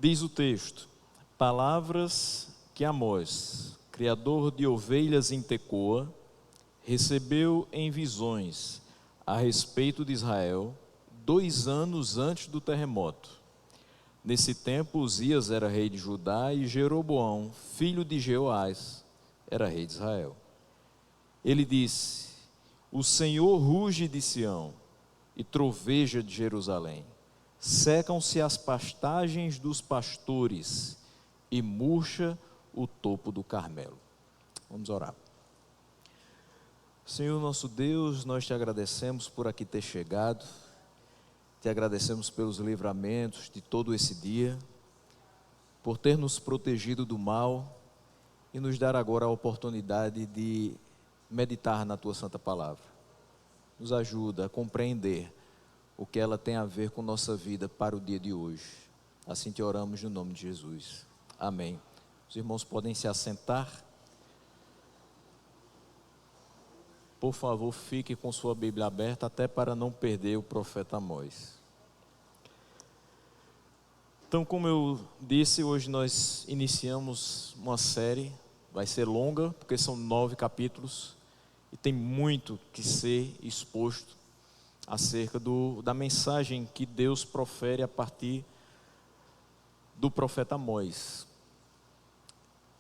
Diz o texto: palavras que Amós, criador de ovelhas em Tecoa, recebeu em visões a respeito de Israel 2 anos antes do terremoto. Nesse tempo, Uzias era rei de Judá e Jeroboão, filho de Jeoás, era rei de Israel. Ele disse: o Senhor ruge de Sião e troveja de Jerusalém. Secam-se as pastagens dos pastores e murcha o topo do Carmelo. Vamos orar. Senhor nosso Deus, nós te agradecemos por aqui ter chegado, te agradecemos pelos livramentos de todo esse dia, por ter nos protegido do mal e nos dar agora a oportunidade de meditar na tua santa palavra. Nos ajuda a compreender o que ela tem a ver com nossa vida para o dia de hoje. Assim te oramos no nome de Jesus. Amém. Os irmãos podem se assentar. Por favor, fique com sua Bíblia aberta, até para não perder o profeta Amós. Então, como eu disse, hoje nós iniciamos uma série, vai ser longa, porque são 9 capítulos, e tem muito que ser exposto acerca da mensagem que Deus profere a partir do profeta Amós.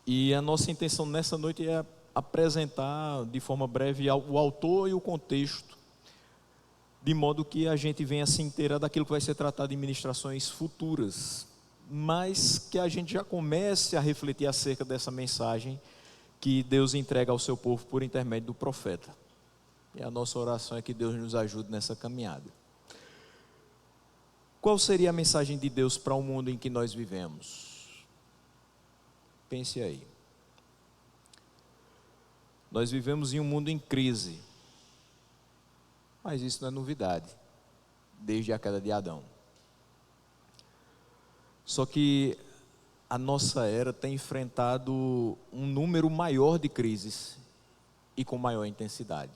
E a nossa intenção nessa noite é apresentar de forma breve o autor e o contexto, de modo que a gente venha se inteirar daquilo que vai ser tratado em ministrações futuras, mas que a gente já comece a refletir acerca dessa mensagem que Deus entrega ao seu povo por intermédio do profeta. E a nossa oração é que Deus nos ajude nessa caminhada. Qual seria a mensagem de Deus para o mundo em que nós vivemos? Pense aí. Nós vivemos em um mundo em crise, mas isso não é novidade, desde a queda de Adão. Só que a nossa era tem enfrentado um número maior de crises e com maior intensidade.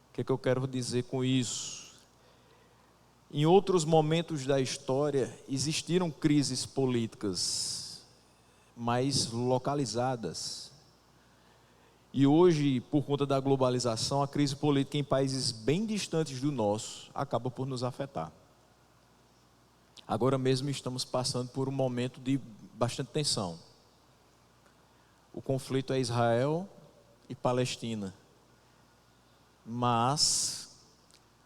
O que é que eu quero dizer com isso? Em outros momentos da história existiram crises políticas mais localizadas. E hoje, por conta da globalização, a crise política em países bem distantes do nosso acaba por nos afetar. Agora mesmo estamos passando por um momento de bastante tensão. O conflito é Israel e Palestina. Mas,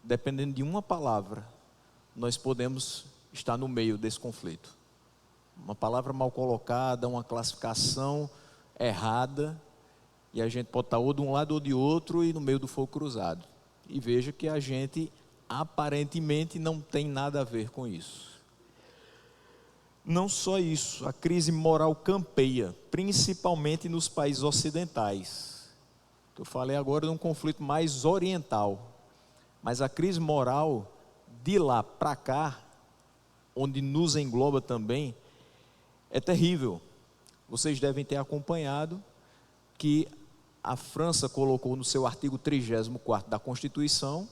dependendo de uma palavra, nós podemos estar no meio desse conflito. Uma palavra mal colocada, uma classificação errada, e a gente pode estar ou de um lado ou de outro e no meio do fogo cruzado. E veja que a gente aparentemente não tem nada a ver com isso. Não só isso, a crise moral campeia, principalmente nos países ocidentais. Eu falei agora de um conflito mais oriental, mas a crise moral de lá para cá, onde nos engloba também, é terrível. Vocês devem ter acompanhado que a França colocou no seu artigo 34º da Constituição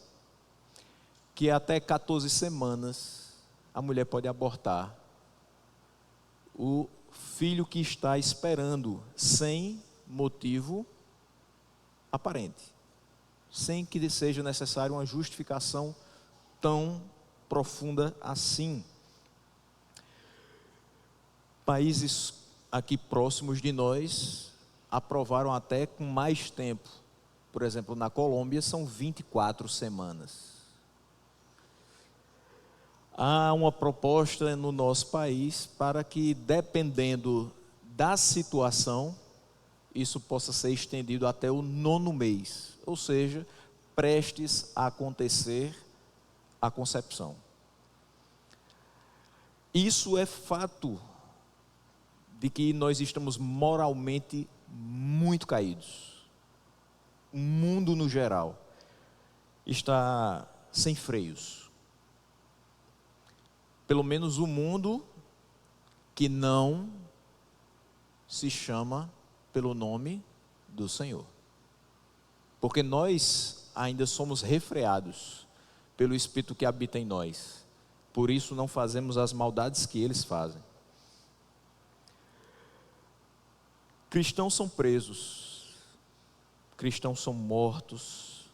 que até 14 semanas a mulher pode abortar o filho que está esperando, sem motivo aparente, sem que seja necessária uma justificação tão profunda assim. Países aqui próximos de nós aprovaram até com mais tempo. Por exemplo, na Colômbia são 24 semanas. Há uma proposta no nosso país para que, dependendo da situação, isso possa ser estendido até o 9º mês, ou seja, prestes a acontecer a concepção. Isso é fato de que nós estamos moralmente muito caídos. O mundo no geral está sem freios. Pelo menos o mundo que não se chama pelo nome do Senhor. Porque nós ainda somos refreados pelo Espírito que habita em nós. por isso não fazemos as maldades que eles fazem. Cristãos são presos, cristãos são mortos,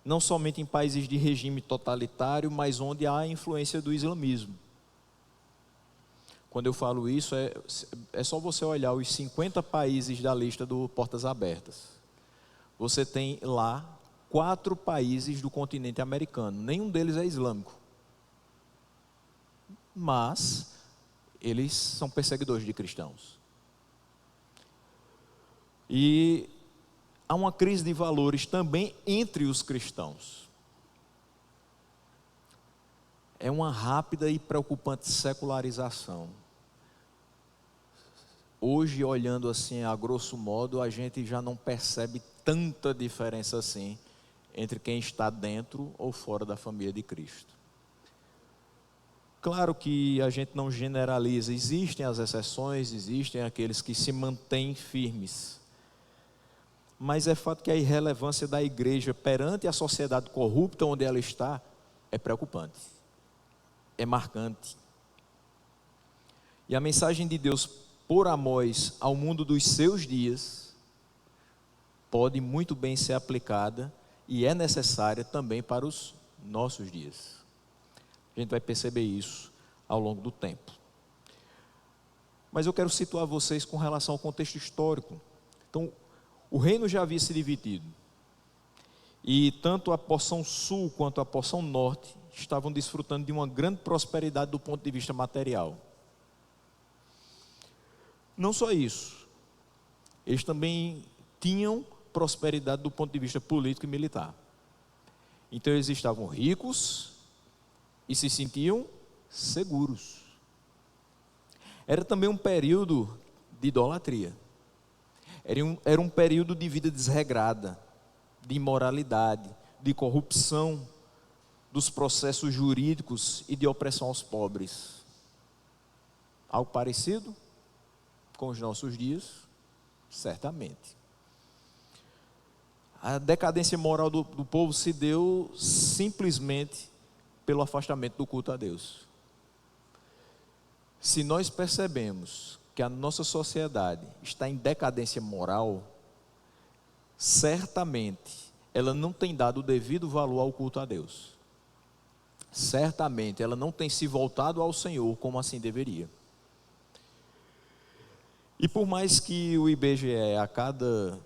não somente em países de regime totalitário, mas onde há a influência do islamismo. Quando eu falo isso, é só você olhar os 50 países da lista do Portas Abertas. Você tem lá 4 países do continente americano, nenhum deles é islâmico. Mas eles são perseguidores de cristãos. E há uma crise de valores também entre os cristãos. É uma rápida e preocupante secularização. Hoje, olhando assim a grosso modo, a gente já não percebe tanta diferença assim entre quem está dentro ou fora da família de Cristo. Claro que a gente não generaliza, existem as exceções, existem aqueles que se mantêm firmes. Mas é fato que a irrelevância da igreja perante a sociedade corrupta onde ela está é preocupante, é marcante. E a mensagem de Deus por Amós ao mundo dos seus dias pode muito bem ser aplicada e é necessária também para os nossos dias. A gente vai perceber isso ao longo do tempo. Mas eu quero situar vocês com relação ao contexto histórico. Então, o reino já havia se dividido. E tanto a porção sul quanto a porção norte estavam desfrutando de uma grande prosperidade do ponto de vista material. Não só isso, eles também tinham prosperidade do ponto de vista político e militar. Então eles estavam ricos e se sentiam seguros. Era também um período de idolatria. Era um período de vida desregrada, de imoralidade, de corrupção, dos processos jurídicos e de opressão aos pobres. Algo parecido com os nossos dias? Certamente. A decadência moral do povo se deu simplesmente pelo afastamento do culto a Deus. Se nós percebemos que a nossa sociedade está em decadência moral, certamente ela não tem dado o devido valor ao culto a Deus. Certamente ela não tem se voltado ao Senhor como assim deveria. E por mais que o IBGE a cada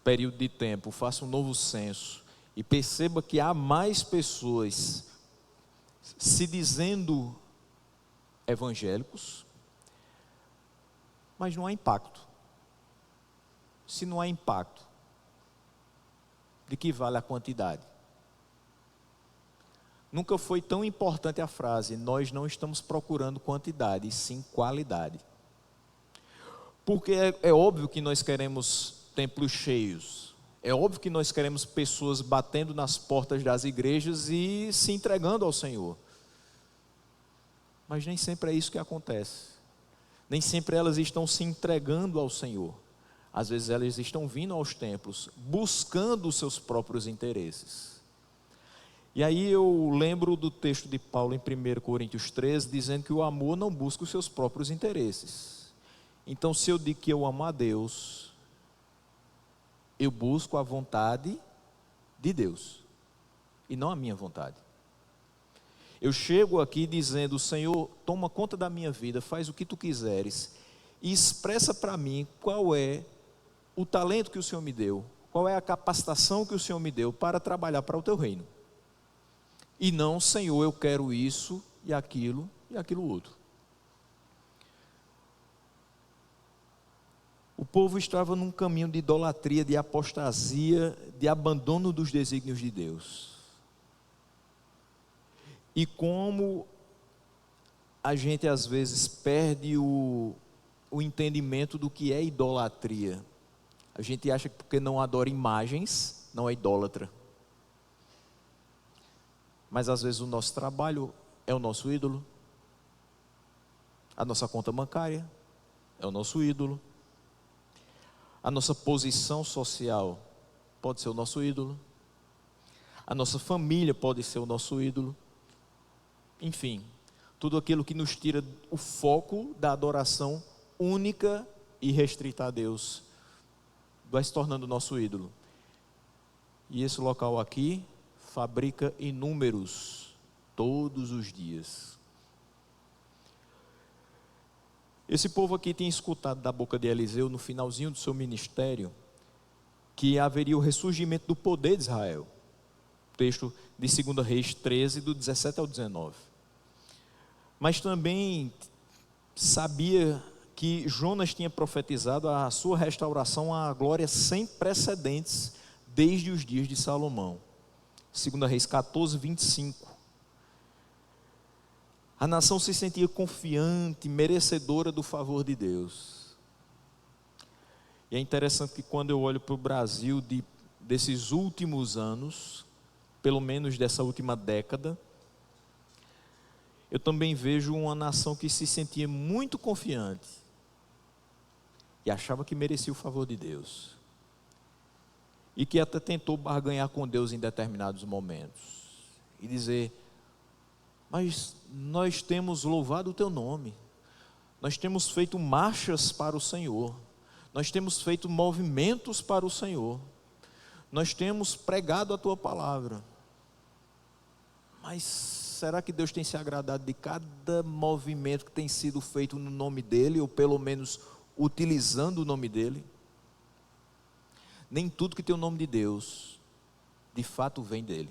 período de tempo faça um novo censo e perceba que há mais pessoas se dizendo evangélicos, mas não há impacto. Se não há impacto, de que vale a quantidade? Nunca foi tão importante a frase: nós não estamos procurando quantidade, e sim qualidade. Porque é óbvio que nós queremos templos cheios, é óbvio que nós queremos pessoas batendo nas portas das igrejas e se entregando ao Senhor. Mas nem sempre é isso que acontece. Nem sempre elas estão se entregando ao Senhor. Às vezes elas estão vindo aos templos, buscando os seus próprios interesses. E aí eu lembro do texto de Paulo em 1 Coríntios 13, dizendo que o amor não busca os seus próprios interesses. Então, se eu digo que eu amo a Deus, eu busco a vontade de Deus, e não a minha vontade. Eu chego aqui dizendo: Senhor, toma conta da minha vida, faz o que tu quiseres, e expressa para mim qual é o talento que o Senhor me deu, qual é a capacitação que o Senhor me deu para trabalhar para o teu reino. E não: Senhor, eu quero isso e aquilo outro. O povo estava num caminho de idolatria, de apostasia, de abandono dos desígnios de Deus. E como a gente às vezes perde o entendimento do que é idolatria. A gente acha que porque não adora imagens, não é idólatra. Mas às vezes o nosso trabalho é o nosso ídolo. A nossa conta bancária é o nosso ídolo. A nossa posição social pode ser o nosso ídolo. A nossa família pode ser o nosso ídolo. enfim, tudo aquilo que nos tira o foco da adoração única e restrita a Deus, vai se tornando nosso ídolo. E esse local aqui fabrica inúmeros todos os dias. Esse povo aqui tinha escutado da boca de Eliseu, no finalzinho do seu ministério, que haveria o ressurgimento do poder de Israel. Texto de 2 Reis 13, do 17 ao 19. Mas também sabia que Jonas tinha profetizado a sua restauração à glória sem precedentes desde os dias de Salomão. 2 Reis 14, 25. A nação se sentia confiante, merecedora do favor de Deus. E é interessante que quando eu olho para o Brasil desses últimos anos, pelo menos dessa última década, eu também vejo uma nação que se sentia muito confiante e achava que merecia o favor de Deus, e que até tentou barganhar com Deus em determinados momentos e dizer: mas nós temos louvado o teu nome, nós temos feito marchas para o Senhor, nós temos feito movimentos para o Senhor, nós temos pregado a tua palavra, mas será que Deus tem se agradado de cada movimento que tem sido feito no nome dEle, ou pelo menos utilizando o nome dEle? Nem tudo que tem o nome de Deus, de fato vem dEle.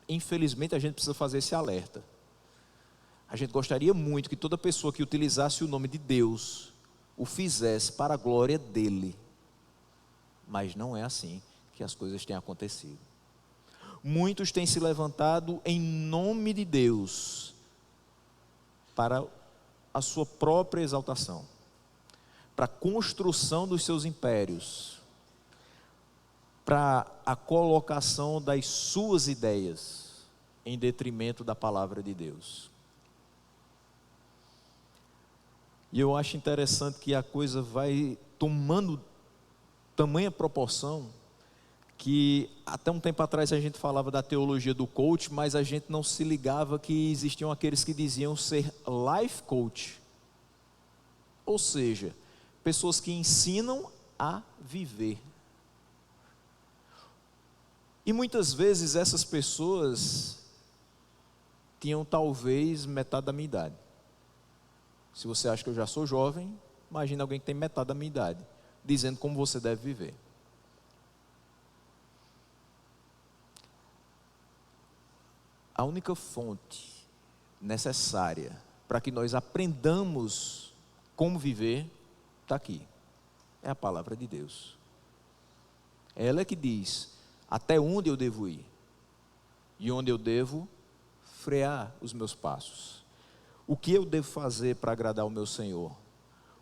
Infelizmente a gente precisa fazer esse alerta. A gente gostaria muito que toda pessoa que utilizasse o nome de Deus, o fizesse para a glória dEle. Mas não é assim que as coisas têm acontecido. Muitos têm se levantado em nome de Deus para a sua própria exaltação, para a construção dos seus impérios, para a colocação das suas ideias em detrimento da palavra de Deus. E eu acho interessante que a coisa vai tomando tamanha proporção, que até um tempo atrás a gente falava da teologia do coach, mas a gente não se ligava que existiam aqueles que diziam ser life coach, ou seja, pessoas que ensinam a viver. E muitas vezes essas pessoas tinham talvez metade da minha idade. Se você acha que eu já sou jovem, imagina alguém que tem metade da minha idade, dizendo como você deve viver. A única fonte necessária para que nós aprendamos como viver está aqui. É a palavra de Deus. Ela é que diz até onde eu devo ir e onde eu devo frear os meus passos. O que eu devo fazer para agradar o meu Senhor?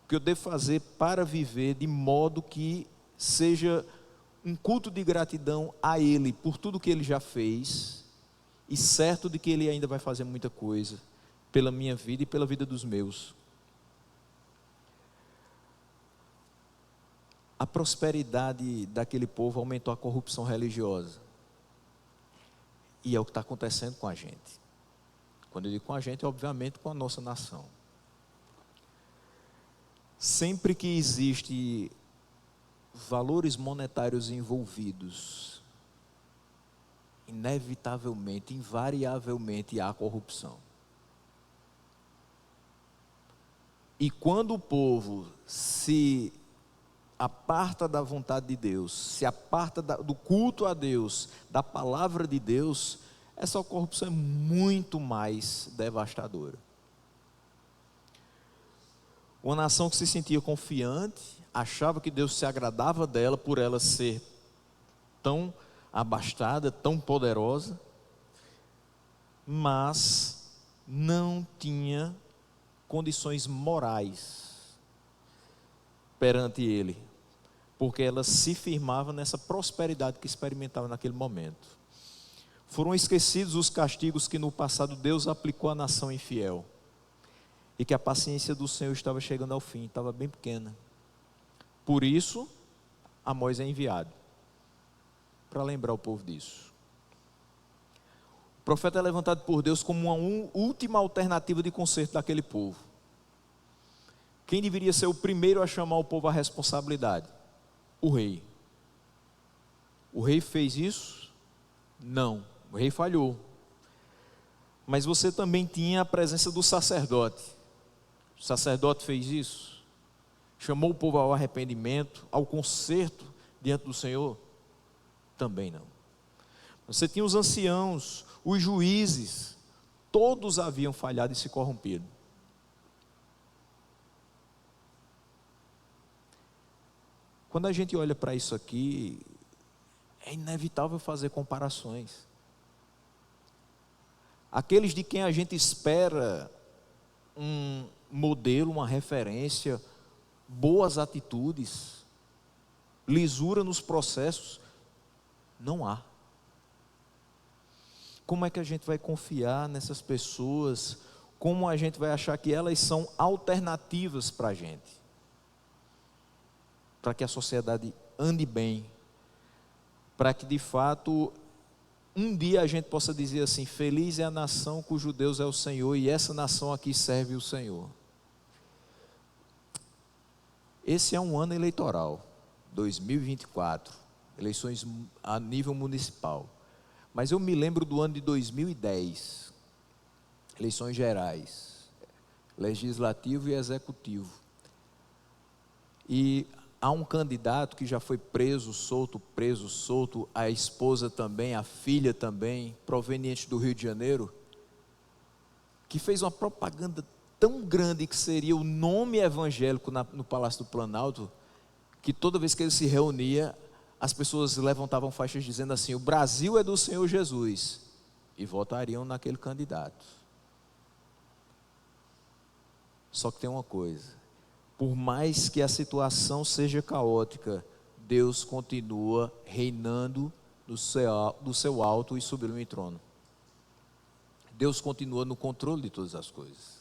O que eu devo fazer para viver de modo que seja um culto de gratidão a Ele por tudo que Ele já fez, e certo de que Ele ainda vai fazer muita coisa pela minha vida e pela vida dos meus. A prosperidade daquele povo aumentou a corrupção religiosa. E é o que está acontecendo com a gente. Quando eu digo com a gente, obviamente com a nossa nação. Sempre que existe valores monetários envolvidos, inevitavelmente, invariavelmente há corrupção. E quando o povo se aparta da vontade de Deus, se aparta do culto a Deus, da palavra de Deus, essa corrupção é muito mais devastadora. Uma nação que se sentia confiante, achava que Deus se agradava dela por ela ser tão abastada, tão poderosa, mas não tinha condições morais perante Ele, porque ela se firmava nessa prosperidade que experimentava naquele momento. Foram esquecidos os castigos que no passado Deus aplicou à nação infiel, e que a paciência do Senhor estava chegando ao fim, estava bem pequena. Por isso, Amós é enviado para lembrar o povo disso. O profeta é levantado por Deus como uma última alternativa de conserto daquele povo. Quem deveria ser o primeiro a chamar o povo à responsabilidade? O rei. O rei fez isso? Não, o rei falhou. Mas você também tinha a presença do sacerdote. O sacerdote fez isso? Chamou o povo ao arrependimento, ao conserto diante do Senhor? Também não. Você tinha os anciãos, os juízes, todos haviam falhado e se corrompido. Quando a gente olha para isso aqui, é inevitável fazer comparações. Aqueles de quem a gente espera um modelo, uma referência, boas atitudes, lisura nos processos, não há. Como é que a gente vai confiar nessas pessoas? Como a gente vai achar que elas são alternativas para a gente? Para que a sociedade ande bem, para que de fato um dia a gente possa dizer assim: feliz é a nação cujo Deus é o Senhor, e essa nação aqui serve o Senhor. Esse é um ano eleitoral, 2024, eleições a nível municipal. Mas eu me lembro do ano de 2010, eleições gerais, legislativo e executivo. E há um candidato que já foi preso, solto, a esposa também, a filha também, proveniente do Rio de Janeiro, que fez uma propaganda tão grande que seria o nome evangélico no Palácio do Planalto, que toda vez que ele se reunia, as pessoas levantavam faixas dizendo assim: o Brasil é do Senhor Jesus, e votariam naquele candidato. Só que tem uma coisa: por mais que a situação seja caótica, Deus continua reinando do seu alto e sublime trono. Deus continua no controle de todas as coisas.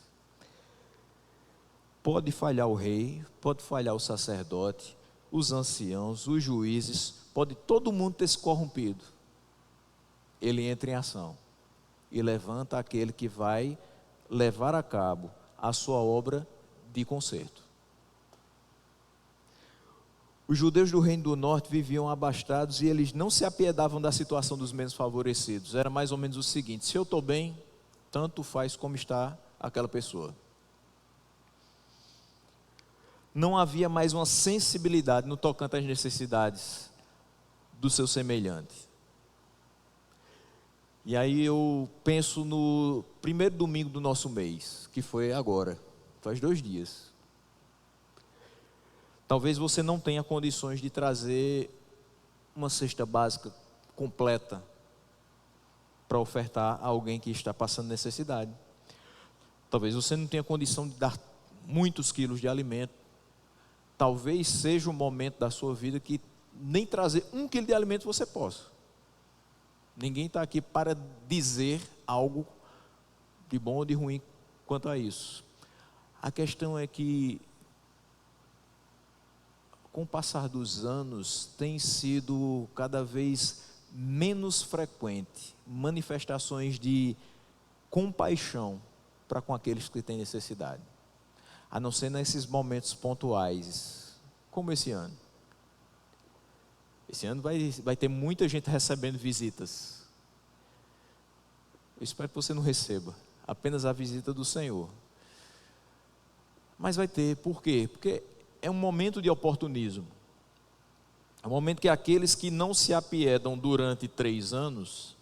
Pode falhar o rei, pode falhar o sacerdote, os anciãos, os juízes, pode todo mundo ter se corrompido. Ele entra em ação e levanta aquele que vai levar a cabo a sua obra de conserto. Os judeus do Reino do Norte viviam abastados e eles não se apiedavam da situação dos menos favorecidos. Era mais ou menos o seguinte: se eu estou bem, tanto faz como está aquela pessoa. Não havia mais uma sensibilidade no tocante às necessidades do seu semelhante. E aí eu penso no primeiro domingo do nosso mês, que foi agora, faz 2 dias. Talvez você não tenha condições de trazer uma cesta básica completa para ofertar a alguém que está passando necessidade. Talvez você não tenha condição de dar muitos quilos de alimento. Talvez seja um momento da sua vida que nem trazer 1 quilo de alimento você possa. Ninguém está aqui para dizer algo de bom ou de ruim quanto a isso. A questão é que, com o passar dos anos, tem sido cada vez menos frequente manifestações de compaixão para com aqueles que têm necessidade, a não ser nesses momentos pontuais, como esse ano. Esse ano vai ter muita gente recebendo visitas. Eu espero que você não receba apenas a visita do Senhor, mas vai ter. Por quê? Porque é um momento de oportunismo. É um momento que aqueles que não se apiedam durante 3 anos,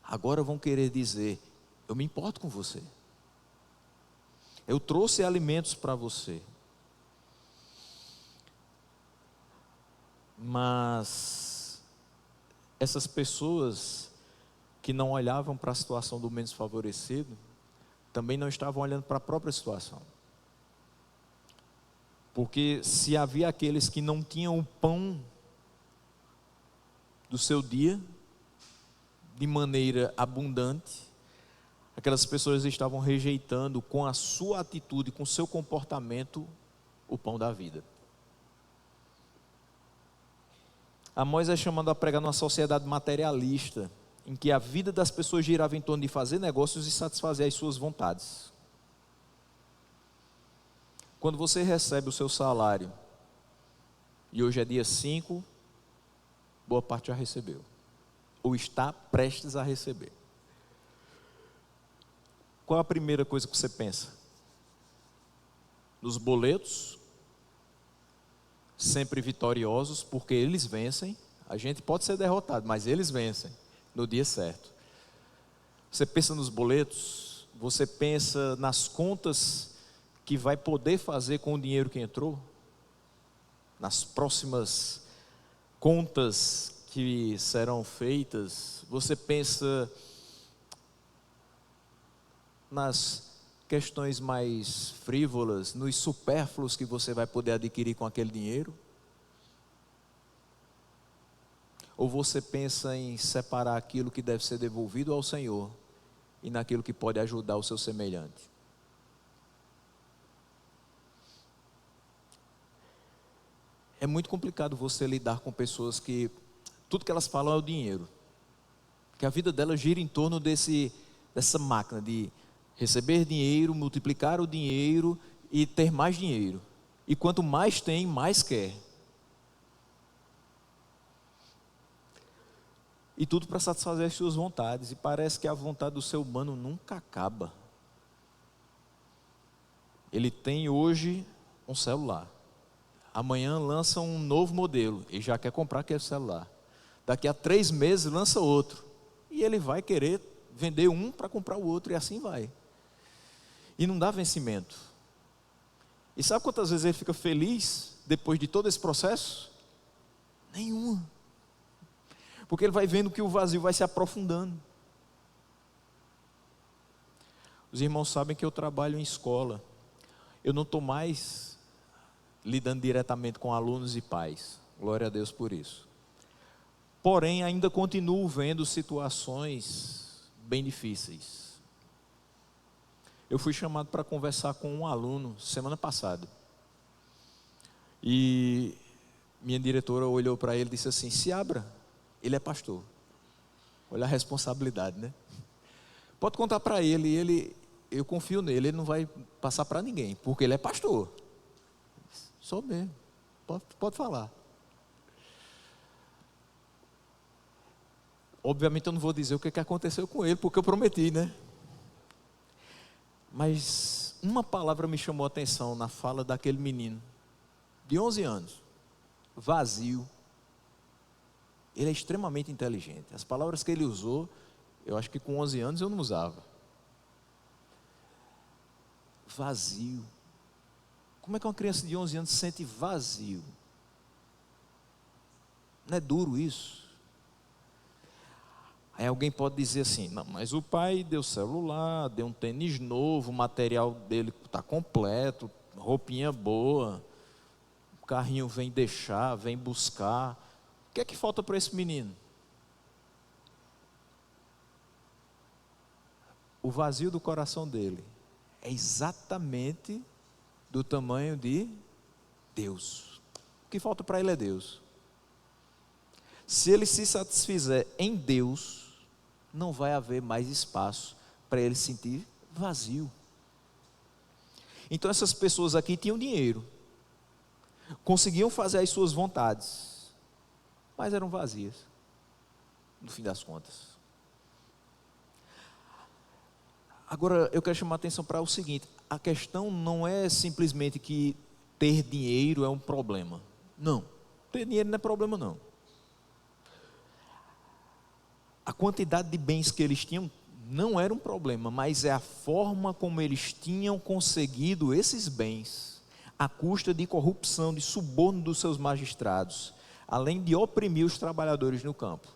agora vão querer dizer: eu me importo com você, eu trouxe alimentos para você. Mas essas pessoas que não olhavam para a situação do menos favorecido, também não estavam olhando para a própria situação. Porque se havia aqueles que não tinham o pão do seu dia de maneira abundante, aquelas pessoas estavam rejeitando com a sua atitude, com o seu comportamento, o pão da vida. Amós é chamado a pregar numa sociedade materialista, em que a vida das pessoas girava em torno de fazer negócios e satisfazer as suas vontades. Quando você recebe o seu salário, e hoje é dia 5, boa parte já recebeu, ou está prestes a receber. Qual a primeira coisa que você pensa? Nos boletos, sempre vitoriosos, porque eles vencem. A gente pode ser derrotado, mas eles vencem no dia certo. Você pensa nos boletos, você pensa nas contas que vai poder fazer com o dinheiro que entrou, nas próximas contas que serão feitas. Você pensa nas questões mais frívolas, nos supérfluos que você vai poder adquirir com aquele dinheiro? Ou você pensa em separar aquilo que deve ser devolvido ao Senhor e naquilo que pode ajudar o seu semelhante? É muito complicado você lidar com pessoas que tudo que elas falam é o dinheiro, que a vida delas gira em torno dessa máquina de receber dinheiro, multiplicar o dinheiro e ter mais dinheiro. E quanto mais tem, mais quer. E tudo para satisfazer as suas vontades. E parece que a vontade do ser humano nunca acaba. Ele tem hoje um celular. Amanhã lança um novo modelo e já quer comprar aquele celular. Daqui a 3 meses lança outro. E ele vai querer vender um para comprar o outro, e assim vai. E não dá vencimento. E sabe quantas vezes ele fica feliz depois de todo esse processo? Nenhuma. Porque ele vai vendo que o vazio vai se aprofundando. Os irmãos sabem que eu trabalho em escola. Eu não estou mais lidando diretamente com alunos e pais. Glória a Deus por isso. Porém, ainda continuo vendo situações bem difíceis. Eu fui chamado para conversar com um aluno semana passada. E minha diretora olhou para ele e disse assim: se abra, ele é pastor. Olha a responsabilidade, né? Pode contar para ele, eu confio nele, ele não vai passar para ninguém, porque ele é pastor. Sou mesmo, pode falar. Obviamente eu não vou dizer o que aconteceu com ele, porque eu prometi, né? Mas uma palavra me chamou a atenção na fala daquele menino, de 11 anos, vazio. Ele é extremamente inteligente. As palavras que ele usou, eu acho que com 11 anos eu não usava. Vazio. Como é que uma criança de 11 anos se sente vazio? Não é duro isso? Aí alguém pode dizer assim: não, mas o pai deu celular, deu um tênis novo, o material dele está completo, roupinha boa, o carrinho vem deixar, vem buscar. O que é que falta para esse menino? O vazio do coração dele é exatamente do tamanho de Deus. O que falta para ele é Deus. Se ele se satisfizer em Deus, não vai haver mais espaço para ele sentir vazio. Então essas pessoas aqui tinham dinheiro, conseguiam fazer as suas vontades, mas eram vazias, no fim das contas. Agora eu quero chamar a atenção para o seguinte: a questão não é simplesmente que ter dinheiro é um problema. Não, ter dinheiro não é problema não. A quantidade de bens que eles tinham não era um problema, mas é a forma como eles tinham conseguido esses bens, à custa de corrupção, de suborno dos seus magistrados, além de oprimir os trabalhadores no campo.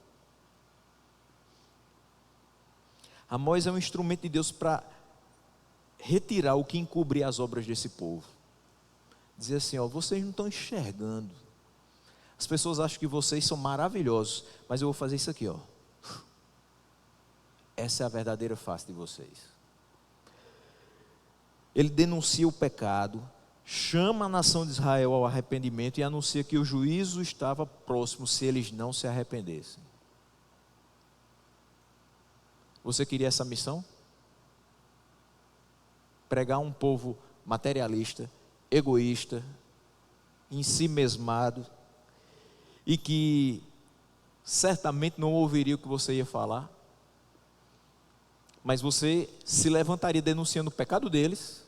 Amós é um instrumento de Deus para retirar o que encobria as obras desse povo. Dizer assim: ó, vocês não estão enxergando. As pessoas acham que vocês são maravilhosos, mas eu vou fazer isso aqui, ó. Essa é a verdadeira face de vocês. Ele denuncia o pecado, chama a nação de Israel ao arrependimento e anuncia que o juízo estava próximo se eles não se arrependessem. Você queria essa missão? Pregar um povo materialista, egoísta, em si mesmado, e que certamente não ouviria o que você ia falar, mas você se levantaria denunciando o pecado deles,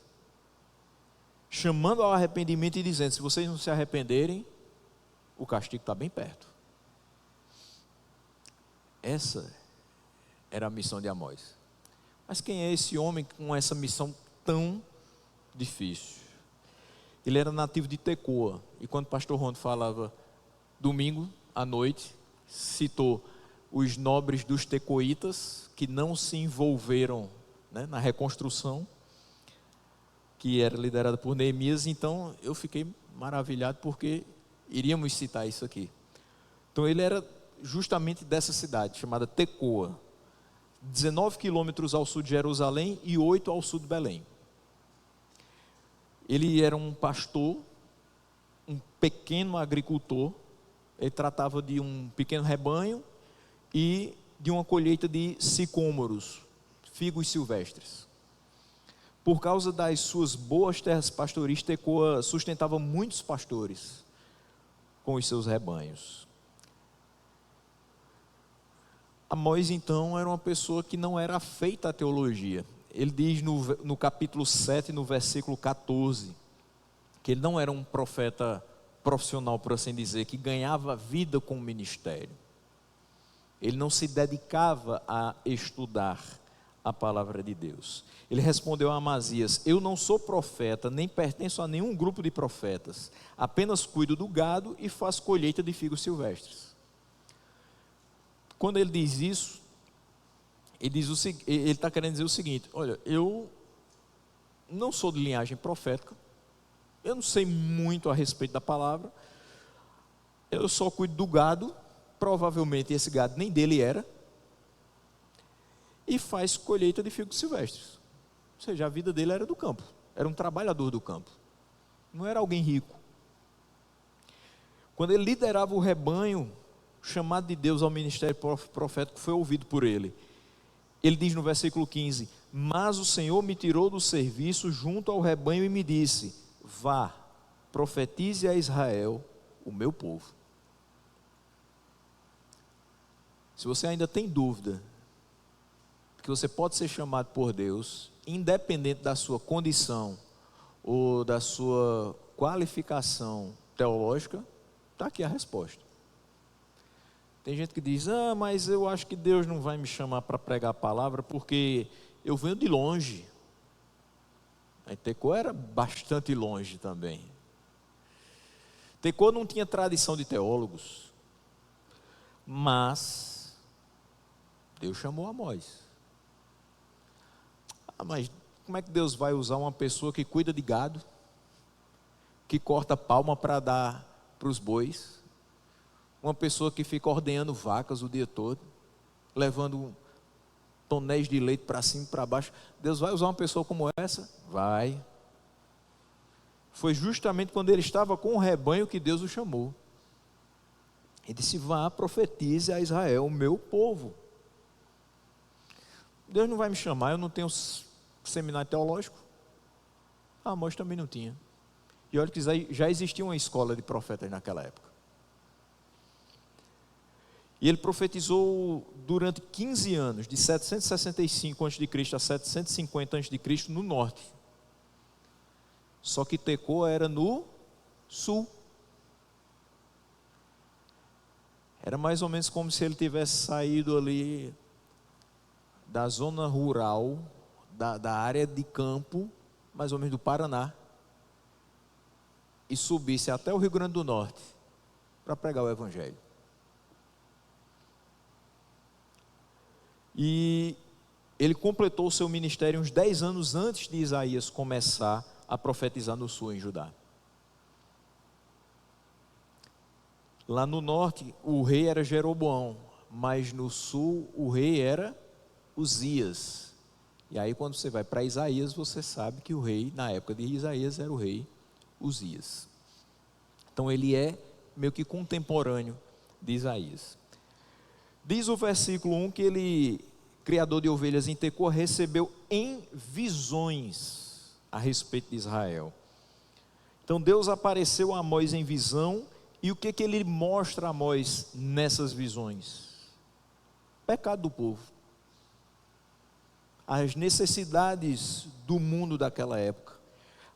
chamando ao arrependimento e dizendo: se vocês não se arrependerem, o castigo está bem perto. Essa era a missão de Amós. Mas quem é esse homem com essa missão tão difícil? Ele era nativo de Tecoa, e quando o pastor Rondo falava domingo à noite, citou os nobres dos tecoitas que não se envolveram, né, na reconstrução, que era liderada por Neemias. Então eu fiquei maravilhado, porque iríamos citar isso aqui. Então ele era justamente dessa cidade, chamada Tecoa, 19 quilômetros ao sul de Jerusalém e 8 ao sul de Belém. Ele era um pastor, um pequeno agricultor. Ele tratava de um pequeno rebanho e de uma colheita de sicômoros, figos silvestres. Por causa das suas boas terras pastoris, Tecoa sustentava muitos pastores com os seus rebanhos. Amós, então, era uma pessoa que não era afeita à teologia. Ele diz no capítulo 7, no versículo 14, que ele não era um profeta profissional, por assim dizer, que ganhava vida com o ministério. Ele não se dedicava a estudar a palavra de Deus. Ele respondeu a Amazias: eu não sou profeta, nem pertenço a nenhum grupo de profetas, apenas cuido do gado e faço colheita de figos silvestres. Quando ele diz isso, ele está querendo dizer o seguinte: olha, eu não sou de linhagem profética, eu não sei muito a respeito da palavra, eu só cuido do gado, provavelmente esse gado nem dele era, e faz colheita de figos silvestres. Ou seja, a vida dele era do campo, era um trabalhador do campo, não era alguém rico. Quando ele liderava o rebanho, o chamado de Deus ao ministério profético foi ouvido por ele. Ele diz no versículo 15: mas o Senhor me tirou do serviço junto ao rebanho e me disse: vá, profetize a Israel, o meu povo. Se você ainda tem dúvida que você pode ser chamado por Deus, independente da sua condição ou da sua qualificação teológica, está aqui a resposta. Tem gente que diz: mas eu acho que Deus não vai me chamar para pregar a palavra porque eu venho de longe. A Tecoa era bastante longe também. Tecoa não tinha tradição de teólogos, mas Deus chamou Amós. Mas como é que Deus vai usar uma pessoa que cuida de gado, que corta palma para dar para os bois, uma pessoa que fica ordenhando vacas o dia todo, levando tonéis de leite para cima e para baixo? Deus vai usar uma pessoa como essa? Vai. Foi justamente quando ele estava com o rebanho que Deus o chamou. Ele disse: vá, profetize a Israel, o meu povo. Deus não vai me chamar, eu não tenho seminário teológico. Amós também não tinha. E olha que já existia uma escola de profetas naquela época. E ele profetizou durante 15 anos, de 765 a.C. a 750 a.C., no norte. Só que Tecoa era no sul. Era mais ou menos como se ele tivesse saído ali da zona rural, da área de campo, mais ou menos do Paraná, e subisse até o Rio Grande do Norte para pregar o Evangelho. E ele completou o seu ministério uns 10 anos antes de Isaías começar a profetizar no sul, em Judá. Lá no norte, o rei era Jeroboão, mas no sul, o rei era Uzias. E aí, quando você vai para Isaías, você sabe que o rei, na época de Isaías, era o rei Uzias. Então, ele é meio que contemporâneo de Isaías. Diz o versículo 1 que ele criador de ovelhas em Tecoa, recebeu em visões a respeito de Israel. Então Deus apareceu a Amós em visão, e o que ele mostra a Amós nessas visões? Pecado do povo. As necessidades do mundo daquela época,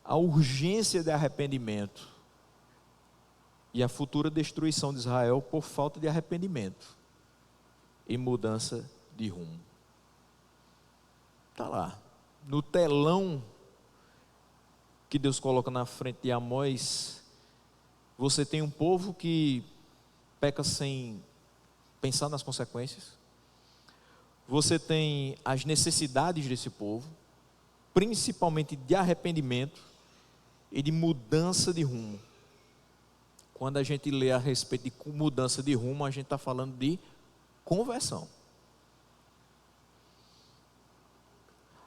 a urgência de arrependimento e a futura destruição de Israel por falta de arrependimento e mudança de rumo. Está lá, no telão que Deus coloca na frente de Amós, você tem um povo que peca sem pensar nas consequências. Você tem as necessidades desse povo, principalmente de arrependimento e de mudança de rumo. Quando a gente lê a respeito de mudança de rumo, a gente está falando de conversão.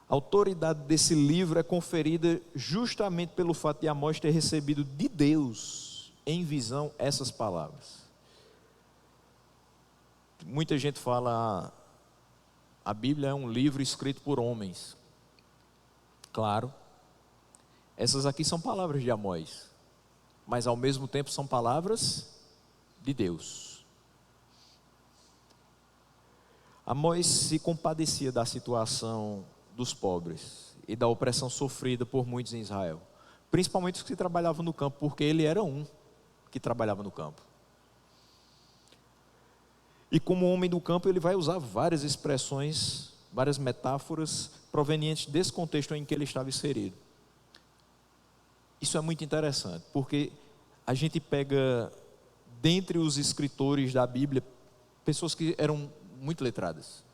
A autoridade desse livro é conferida justamente pelo fato de Amós ter recebido de Deus, em visão, essas palavras. Muita gente fala, a Bíblia é um livro escrito por homens. Claro, essas aqui são palavras de Amós, mas ao mesmo tempo são palavras de Deus. Amós se compadecia da situação dos pobres e da opressão sofrida por muitos em Israel, principalmente os que trabalhavam no campo, porque ele era um que trabalhava no campo. E como homem do campo, ele vai usar várias expressões, várias metáforas provenientes desse contexto em que ele estava inserido. Isso é muito interessante, porque a gente pega, dentre os escritores da Bíblia, pessoas que eram muito letradas.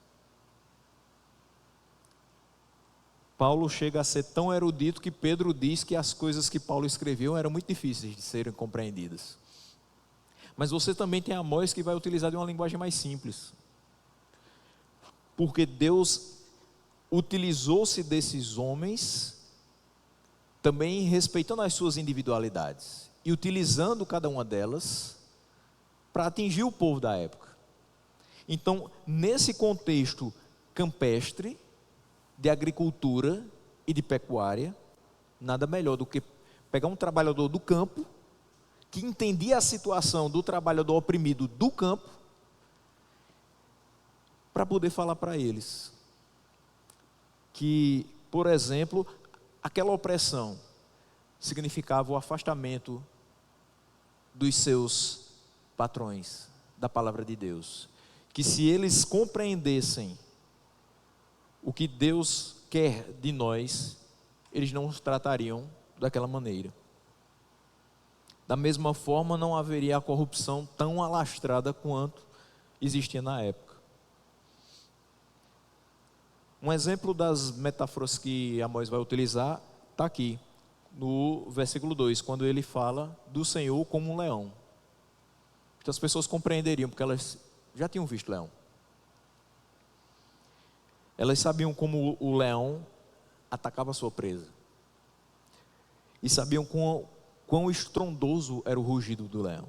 Paulo chega a ser tão erudito que Pedro diz que as coisas que Paulo escreveu eram muito difíceis de serem compreendidas. Mas você também tem Amós, que vai utilizar de uma linguagem mais simples. Porque Deus utilizou-se desses homens, também respeitando as suas individualidades, e utilizando cada uma delas para atingir o povo da época. Então, nesse contexto campestre, de agricultura e de pecuária, nada melhor do que pegar um trabalhador do campo, que entendia a situação do trabalhador oprimido do campo, para poder falar para eles que, por exemplo, aquela opressão significava o afastamento dos seus patrões da palavra de Deus, que se eles compreendessem o que Deus quer de nós, eles não os tratariam daquela maneira. Da mesma forma, não haveria a corrupção tão alastrada quanto existia na época. Um exemplo das metáforas que Amós vai utilizar está aqui, no versículo 2, quando ele fala do Senhor como um leão. Então as pessoas compreenderiam, porque elas já tinham visto leão. Elas sabiam como o leão atacava a sua presa. E sabiam quão estrondoso era o rugido do leão.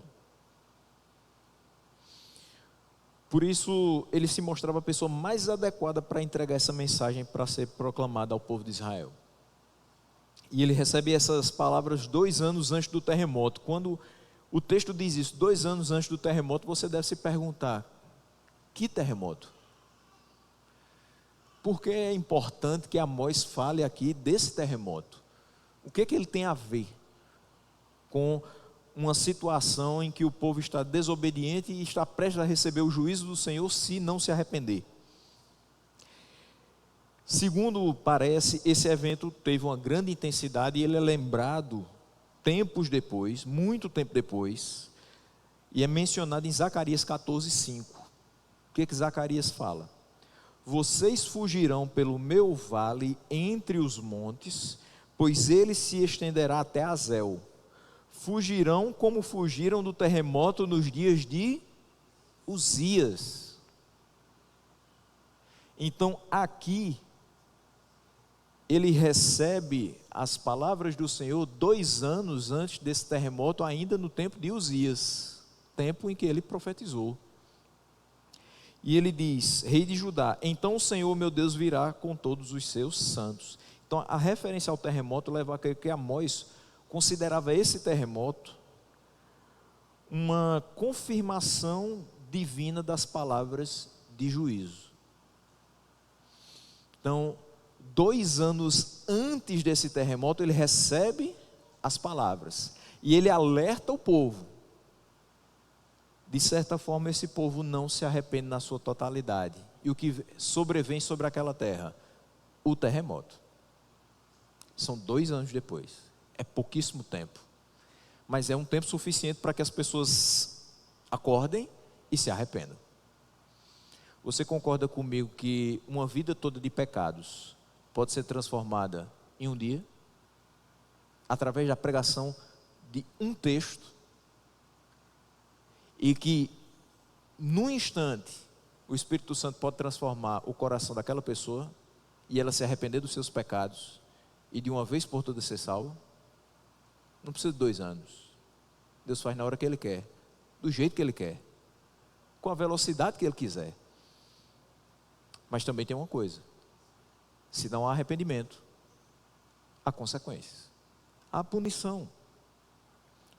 Por isso, ele se mostrava a pessoa mais adequada para entregar essa mensagem para ser proclamada ao povo de Israel. E ele recebe essas palavras 2 anos antes do terremoto. Quando o texto diz isso, 2 anos antes do terremoto, você deve se perguntar: que terremoto? Por que é importante que Amós fale aqui desse terremoto? O que ele tem a ver com uma situação em que o povo está desobediente e está prestes a receber o juízo do Senhor se não se arrepender? Segundo parece, esse evento teve uma grande intensidade e ele é lembrado tempos depois, muito tempo depois, e é mencionado em Zacarias 14:5. O que Zacarias fala? Vocês fugirão pelo meu vale entre os montes, pois ele se estenderá até Azel. Fugirão como fugiram do terremoto nos dias de Uzias. Então aqui, ele recebe as palavras do Senhor 2 anos antes desse terremoto, ainda no tempo de Uzias, tempo em que ele profetizou. E ele diz, rei de Judá, então o Senhor meu Deus virá com todos os seus santos. Então a referência ao terremoto leva a crer que Amós considerava esse terremoto uma confirmação divina das palavras de juízo. Então, 2 anos antes desse terremoto, ele recebe as palavras e ele alerta o povo. De certa forma, esse povo não se arrepende na sua totalidade. E o que sobrevém sobre aquela terra? O terremoto. São 2 anos depois. É pouquíssimo tempo. Mas é um tempo suficiente para que as pessoas acordem e se arrependam. Você concorda comigo que uma vida toda de pecados pode ser transformada em um dia? Através da pregação de um texto? E que, num instante, o Espírito Santo pode transformar o coração daquela pessoa e ela se arrepender dos seus pecados e de uma vez por todas ser salva? Não precisa de 2 anos. Deus faz na hora que Ele quer, do jeito que Ele quer, com a velocidade que Ele quiser. Mas também tem uma coisa: se não há arrependimento, há consequências, há punição.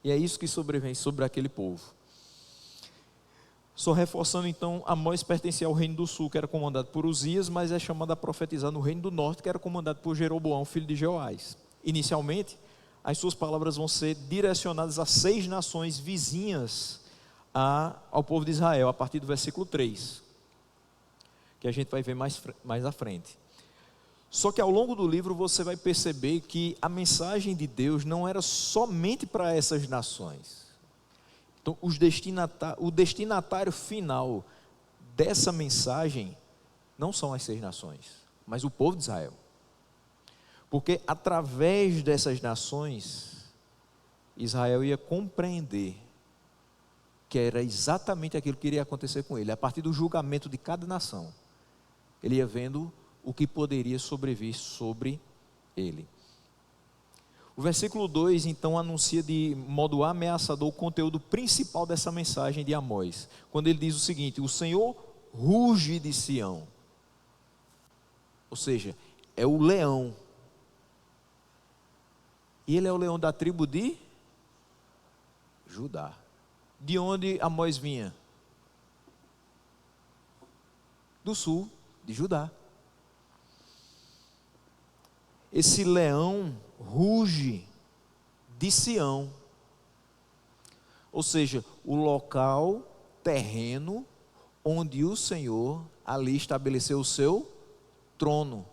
E é isso que sobrevém sobre aquele povo. Só reforçando então, Amós pertencia ao reino do sul, que era comandado por Uzias, mas é chamado a profetizar no reino do norte, que era comandado por Jeroboão, filho de Joás. Inicialmente, as suas palavras vão ser direcionadas a 6 nações vizinhas ao povo de Israel, a partir do versículo 3, que a gente vai ver mais à frente. Só que ao longo do livro você vai perceber que a mensagem de Deus não era somente para essas nações. Então, o destinatário final dessa mensagem não são as 6 nações, mas o povo de Israel. Porque através dessas nações, Israel ia compreender que era exatamente aquilo que iria acontecer com ele. A partir do julgamento de cada nação, ele ia vendo o que poderia sobrevir sobre ele. O versículo 2, então, anuncia de modo ameaçador o conteúdo principal dessa mensagem de Amós, quando ele diz o seguinte: o Senhor ruge de Sião. Ou seja, é o leão. E ele é o leão da tribo de Judá. De onde Amós vinha? Do sul, de Judá. Esse leão ruge de Sião, ou seja, o local terreno onde o Senhor ali estabeleceu o seu trono.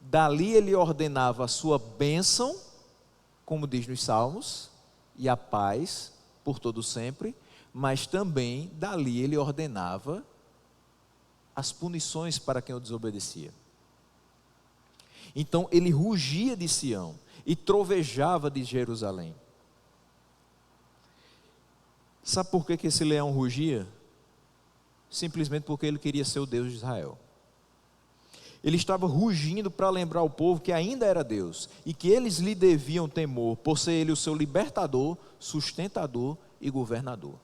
Dali ele ordenava a sua bênção, como diz nos Salmos, e a paz por todo sempre, mas também dali ele ordenava as punições para quem o desobedecia. Então ele rugia de Sião e trovejava de Jerusalém. Sabe por que esse leão rugia? Simplesmente porque ele queria ser o Deus de Israel. Ele estava rugindo para lembrar ao povo que ainda era Deus e que eles lhe deviam temor, por ser ele o seu libertador, sustentador e governador.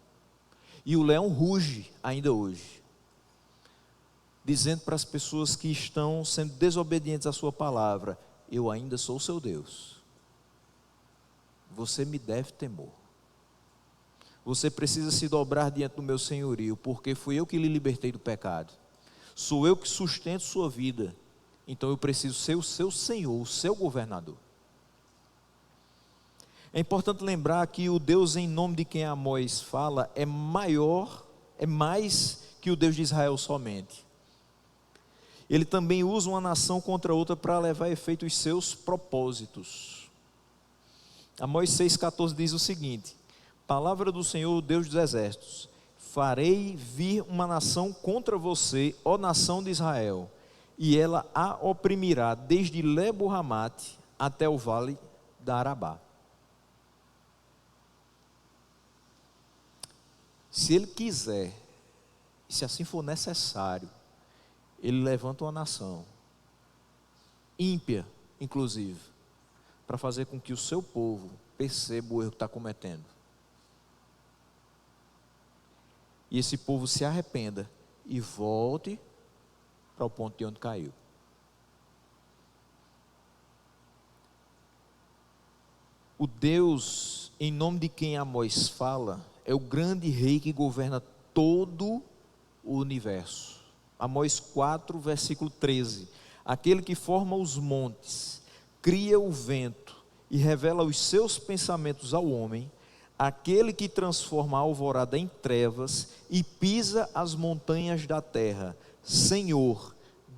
E o leão ruge ainda hoje, dizendo para as pessoas que estão sendo desobedientes à sua palavra: eu ainda sou o seu Deus, você me deve temor, você precisa se dobrar diante do meu senhorio, porque fui eu que lhe libertei do pecado, sou eu que sustento sua vida, então eu preciso ser o seu Senhor, o seu governador. É importante lembrar que o Deus em nome de quem Amós fala é maior, é mais que o Deus de Israel somente. Ele também usa uma nação contra outra para levar a efeito os seus propósitos. Amós 6,14 diz o seguinte: palavra do Senhor, Deus dos exércitos: farei vir uma nação contra você, ó nação de Israel, e ela a oprimirá desde Lebo-Ramate até o vale da Arabá. Se ele quiser, e se assim for necessário, ele levanta uma nação, ímpia inclusive, para fazer com que o seu povo perceba o erro que está cometendo. E esse povo se arrependa e volte para o ponto de onde caiu. O Deus em nome de quem Amós fala é o grande rei que governa todo o universo. Amós 4, versículo 13. Aquele que forma os montes, cria o vento e revela os seus pensamentos ao homem, aquele que transforma a alvorada em trevas e pisa as montanhas da terra. Senhor,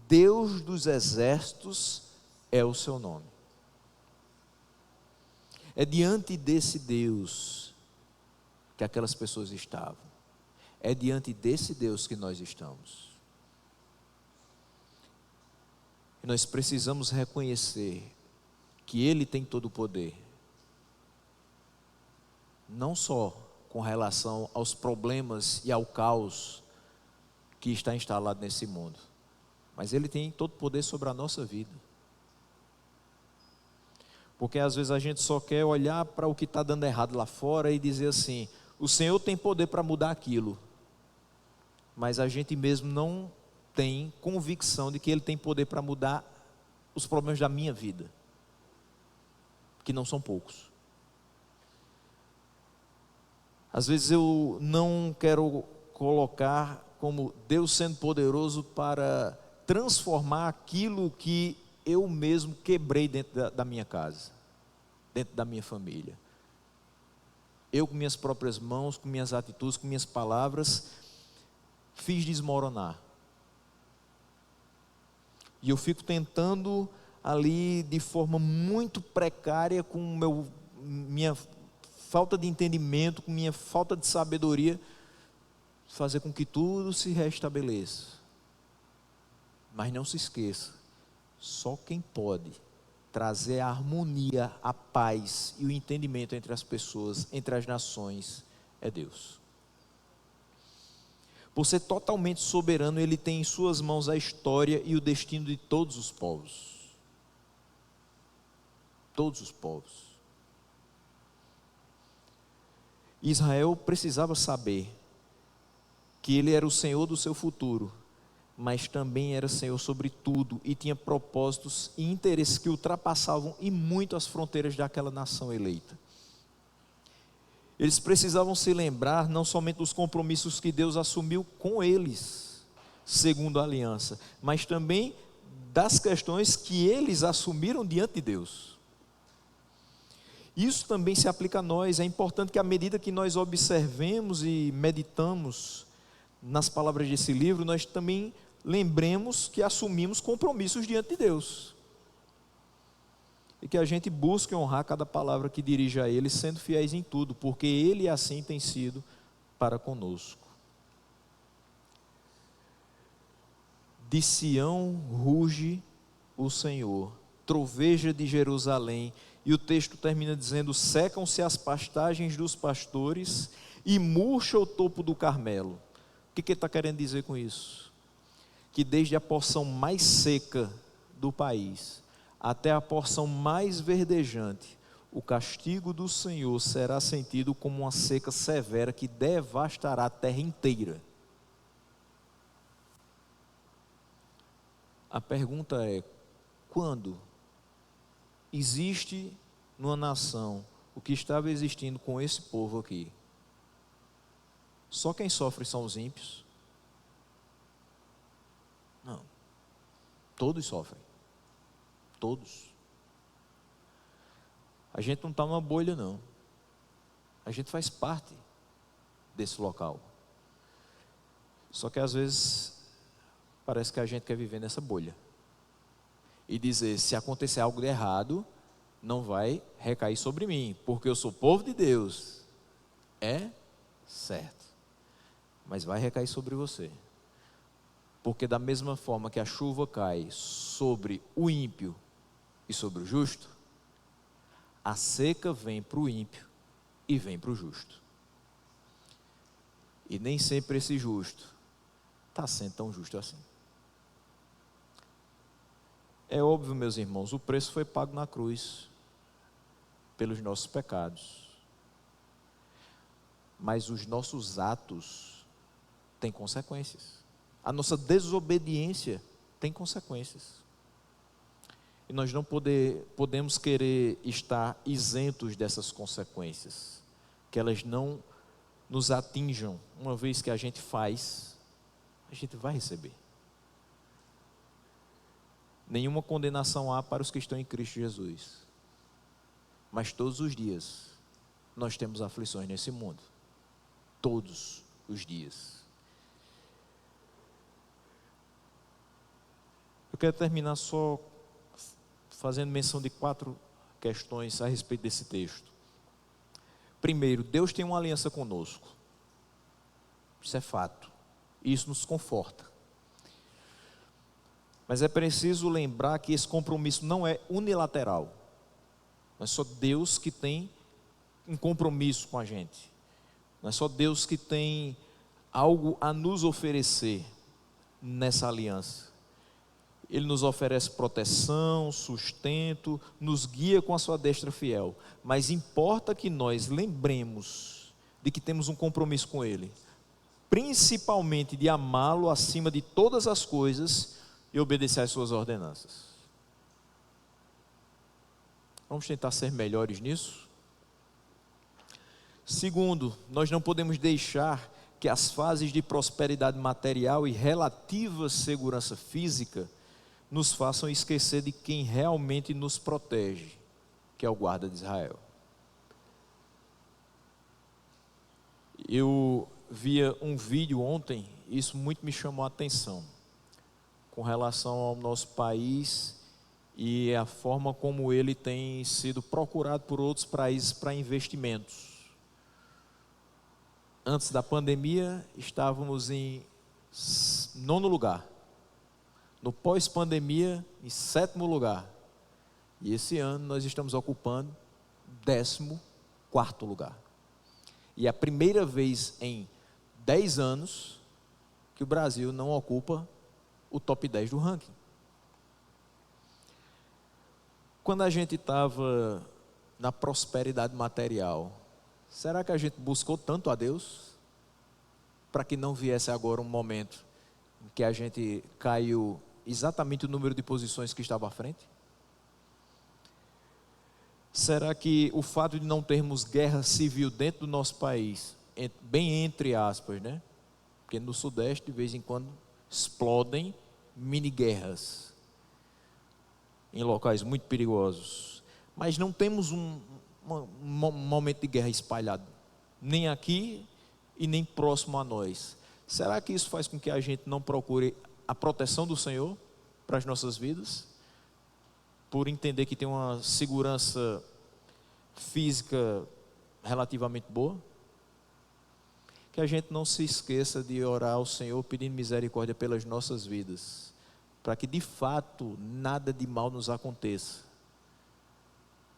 Deus dos exércitos é o seu nome. É diante desse Deus que aquelas pessoas estavam. É diante desse Deus que nós estamos. E nós precisamos reconhecer que Ele tem todo o poder. Não só com relação aos problemas e ao caos que está instalado nesse mundo, mas Ele tem todo o poder sobre a nossa vida. Porque às vezes a gente só quer olhar para o que está dando errado lá fora e dizer assim: o Senhor tem poder para mudar aquilo, mas a gente mesmo não tem convicção de que Ele tem poder para mudar os problemas da minha vida, que não são poucos. Às vezes eu não quero colocar como Deus sendo poderoso para transformar aquilo que eu mesmo quebrei dentro da minha casa, dentro da minha família. Eu com minhas próprias mãos, com minhas atitudes, com minhas palavras, fiz desmoronar. E eu fico tentando ali de forma muito precária, com minha falta de entendimento, com minha falta de sabedoria, fazer com que tudo se restabeleça. Mas não se esqueça, só quem pode trazer a harmonia, a paz e o entendimento entre as pessoas, entre as nações, é Deus. Por ser totalmente soberano, Ele tem em suas mãos a história e o destino de todos os povos. Todos os povos. Israel precisava saber que Ele era o Senhor do seu futuro, mas também era Senhor sobre tudo e tinha propósitos e interesses que ultrapassavam e muito as fronteiras daquela nação eleita. Eles precisavam se lembrar não somente dos compromissos que Deus assumiu com eles, segundo a aliança, mas também das questões que eles assumiram diante de Deus. Isso também se aplica a nós. É importante que à medida que nós observemos e meditamos nas palavras desse livro, nós também lembremos que assumimos compromissos diante de Deus. E que a gente busque honrar cada palavra que dirige a Ele, sendo fiéis em tudo, porque Ele assim tem sido para conosco. De Sião ruge o Senhor, troveja de Jerusalém. E o texto termina dizendo: secam-se as pastagens dos pastores e murcha o topo do Carmelo. O que ele está querendo dizer com isso? Que desde a porção mais seca do país até a porção mais verdejante, o castigo do Senhor será sentido como uma seca severa que devastará a terra inteira. A pergunta é: quando existe numa nação o que estava existindo com esse povo aqui? Só quem sofre são os ímpios? Não. Todos sofrem. Todos. A gente não está numa bolha, não. A gente faz parte desse local. Só que às vezes parece que a gente quer viver nessa bolha e dizer: se acontecer algo de errado, não vai recair sobre mim, porque eu sou povo de Deus. É certo, mas vai recair sobre você. Porque da mesma forma que a chuva cai sobre o ímpio e sobre o justo, a seca vem para o ímpio e vem para o justo. E nem sempre esse justo está sendo tão justo assim. É óbvio, meus irmãos, o preço foi pago na cruz pelos nossos pecados. Mas os nossos atos têm consequências. A nossa desobediência tem consequências. E nós não podemos querer estar isentos dessas consequências, que elas não nos atinjam. Uma vez que a gente faz, a gente vai receber. Nenhuma condenação há para os que estão em Cristo Jesus. Mas todos os dias nós temos aflições nesse mundo. Todos os dias. Eu quero terminar só fazendo menção de 4 questões a respeito desse texto. Primeiro, Deus tem uma aliança conosco. Isso é fato. E isso nos conforta. Mas é preciso lembrar que esse compromisso não é unilateral. Não é só Deus que tem um compromisso com a gente. Não é só Deus que tem algo a nos oferecer nessa aliança. Ele nos oferece proteção, sustento, nos guia com a sua destra fiel. Mas importa que nós lembremos de que temos um compromisso com Ele. Principalmente de amá-lo acima de todas as coisas e obedecer às suas ordenanças. Vamos tentar ser melhores nisso? Segundo, nós não podemos deixar que as fases de prosperidade material e relativa segurança física nos façam esquecer de quem realmente nos protege, que é o guarda de Israel. Eu via um vídeo ontem, isso muito me chamou a atenção, com relação ao nosso país e a forma como ele tem sido procurado por outros países para investimentos. Antes da pandemia, estávamos em 9º lugar. No pós-pandemia, em 7º lugar. E esse ano nós estamos ocupando 14º lugar. E é a primeira vez em 10 anos que o Brasil não ocupa o top 10 do ranking. Quando a gente estava na prosperidade material, será que a gente buscou tanto a Deus para que não viesse agora um momento em que a gente caiu exatamente o número de posições que estava à frente? Será que o fato de não termos guerra civil dentro do nosso país, bem entre aspas, né? Porque no Sudeste de vez em quando explodem mini guerras em locais muito perigosos, mas não temos um momento de guerra espalhado, nem aqui e nem próximo a nós. Será que isso faz com que a gente não procure a proteção do Senhor para as nossas vidas? Por entender que tem uma segurança física relativamente boa? Que a gente não se esqueça de orar ao Senhor pedindo misericórdia pelas nossas vidas, para que de fato nada de mal nos aconteça,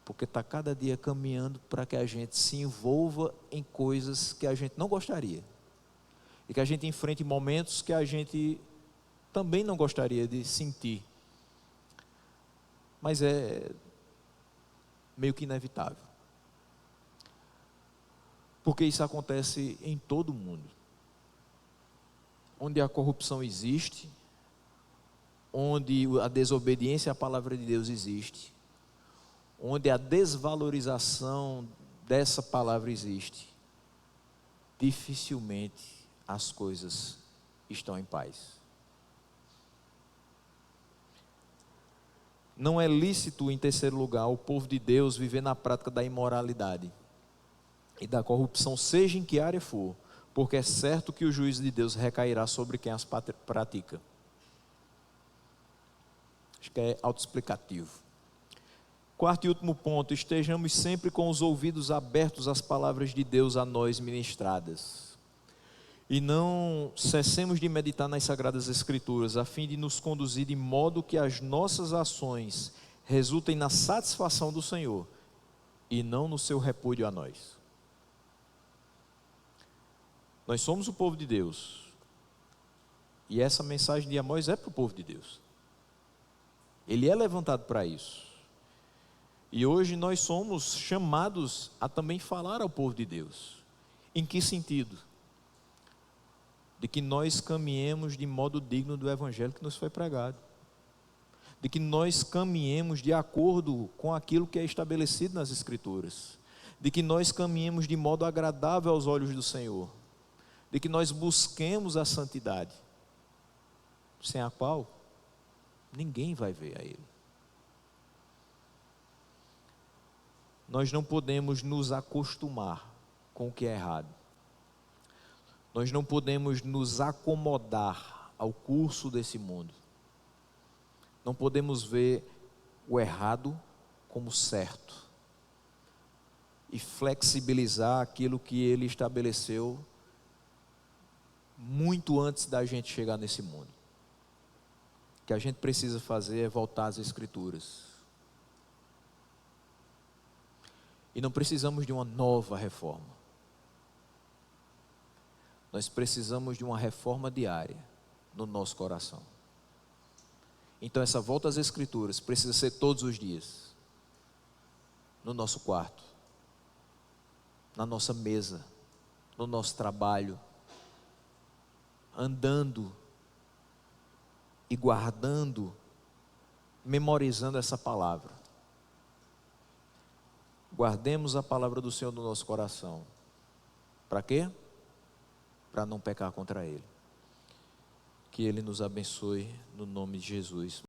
porque está cada dia caminhando para que a gente se envolva em coisas que a gente não gostaria, e que a gente enfrente momentos que a gente também não gostaria de sentir, mas é meio que inevitável, porque isso acontece em todo o mundo, onde a corrupção existe, onde a desobediência à palavra de Deus existe, onde a desvalorização dessa palavra existe, dificilmente as coisas estão em paz. Não é lícito, em terceiro lugar, o povo de Deus viver na prática da imoralidade e da corrupção, seja em que área for, porque é certo que o juízo de Deus recairá sobre quem as pratica. Acho que é autoexplicativo. Quarto e último ponto, estejamos sempre com os ouvidos abertos às palavras de Deus a nós ministradas. E não cessemos de meditar nas Sagradas Escrituras, a fim de nos conduzir de modo que as nossas ações resultem na satisfação do Senhor e não no seu repúdio a nós. Nós somos o povo de Deus. E essa mensagem de Amós é para o povo de Deus. Ele é levantado para isso. E hoje nós somos chamados a também falar ao povo de Deus. Em que sentido? de que nós caminhemos de modo digno do evangelho que nos foi pregado, de que nós caminhemos de acordo com aquilo que é estabelecido nas Escrituras, de que nós caminhemos de modo agradável aos olhos do Senhor, de que nós busquemos a santidade, sem a qual ninguém vai ver a Ele. Nós não podemos nos acostumar com o que é errado. Nós não podemos nos acomodar ao curso desse mundo. Não podemos ver o errado como certo e flexibilizar aquilo que Ele estabeleceu muito antes da gente chegar nesse mundo. O que a gente precisa fazer é voltar às Escrituras. E não precisamos de uma nova reforma. Nós precisamos de uma reforma diária no nosso coração. Então essa volta às Escrituras precisa ser todos os dias. No nosso quarto, na nossa mesa, no nosso trabalho, andando e guardando, memorizando essa palavra. Guardemos a palavra do Senhor no nosso coração. Para quê? Para não pecar contra Ele. Que Ele nos abençoe no nome de Jesus.